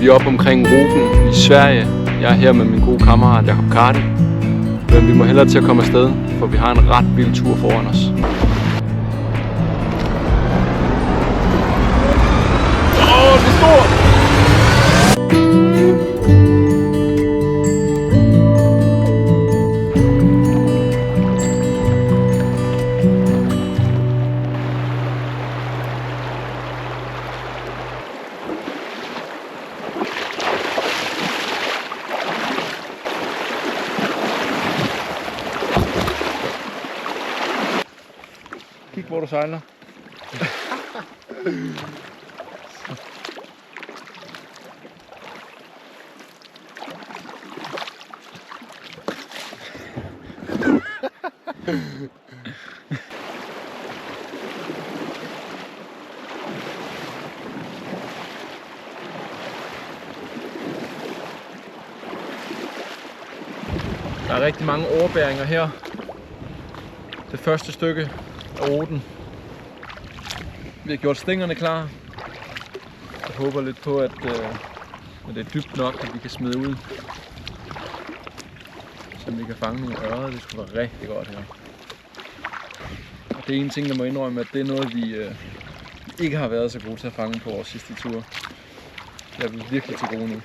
Vi er oppe omkring Rügen i Sverige. Jeg er her med min gode kammerat Jacob Kardi. Men vi må hellere til at komme afsted, for vi har en ret vild tur foran os. Det er stort! Kig hvor du sejler. Der er rigtig mange overbæringer her. Det første stykke af ruten. Vi har gjort stængerne klar. Jeg håber lidt på, at det er dybt nok, at vi kan smide ud. Så vi kan fange nogle ørreder. Det skulle være rigtig godt her. Og det er en ting, jeg må indrømme, at det er noget, vi ikke har været så gode til at fange på vores sidste tur. Det er vi virkelig til gode nu.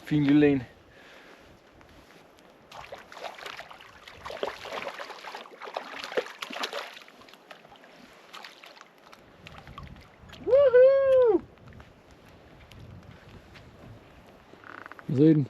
Fin lille en. Woohoo! Se den.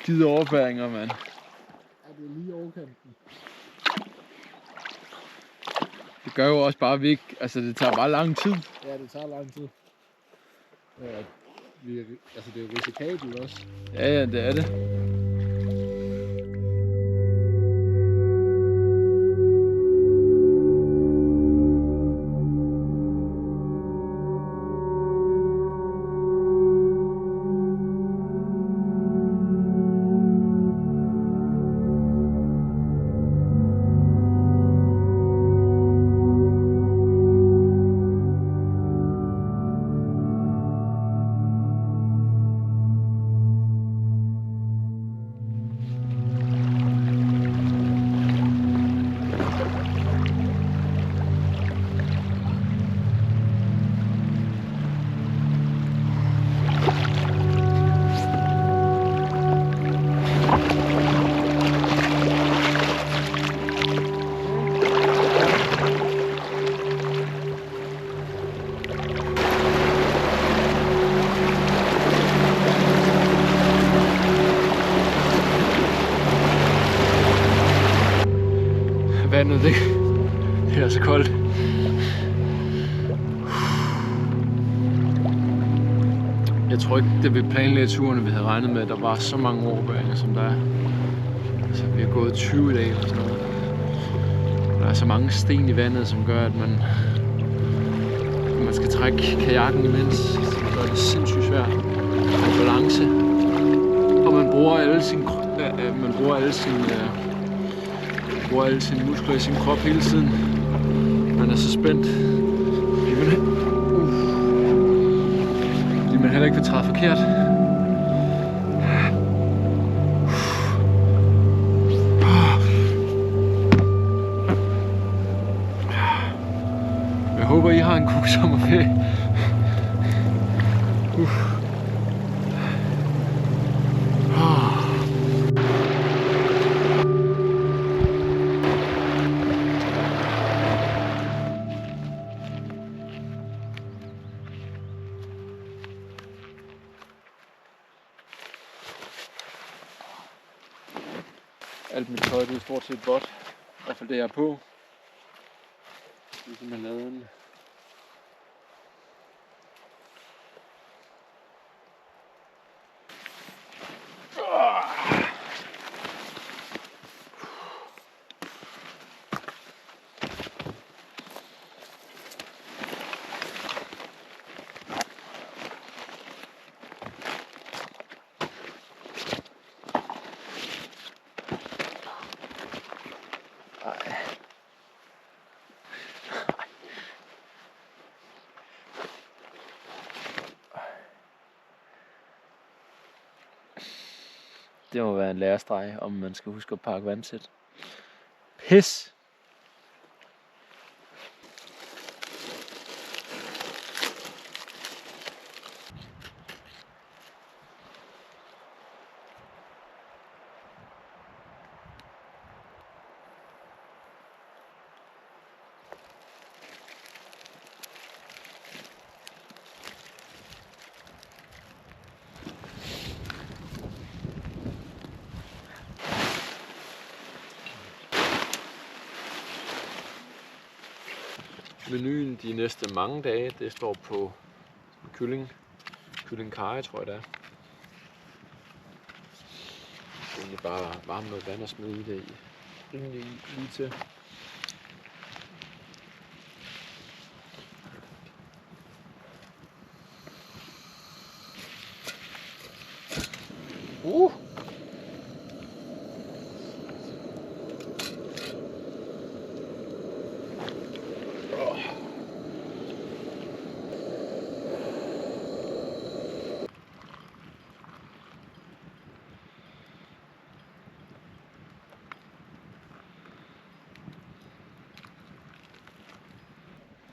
Skide overbæringer, mand. Ja, det er lige overkanten. Det gør jo også bare, vi ikke, altså det tager bare lang tid. Ja, det tager lang tid. Altså det er jo risikabelt også. Ja, det er det. Vandet, det er så koldt. Jeg tror ikke, det vil planlægge turen, vi havde regnet med, at der var så mange overbæringer, som der er. Altså, vi har gået 20 dage eller sådan noget. Der er så mange sten i vandet, som gør, at man skal trække kajakken imens. Så det gør det sindssygt svært at have balance. Og man bruger alle sine muskler i sin krop hele tiden. Man er så spændt. Fordi man heller ikke vil træde forkert. håber, I har en god sommerferie. Alt mit tøj, det er stort set vådt. I hvert fald det, jeg er på. Ligesom jeg lavede en. Det må være en lærestreg, om man skal huske at pakke vandsæt. Pis! Menuen de næste mange dage, det står på kylling karry, tror jeg det er. Det er egentlig bare varme noget vand og smide i det i. Rimelig lige til.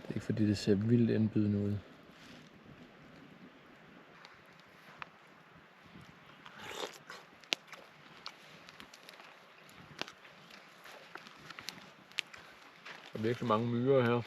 Det er ikke fordi det ser vildt indbydende ud. Der er virkelig mange myrer her.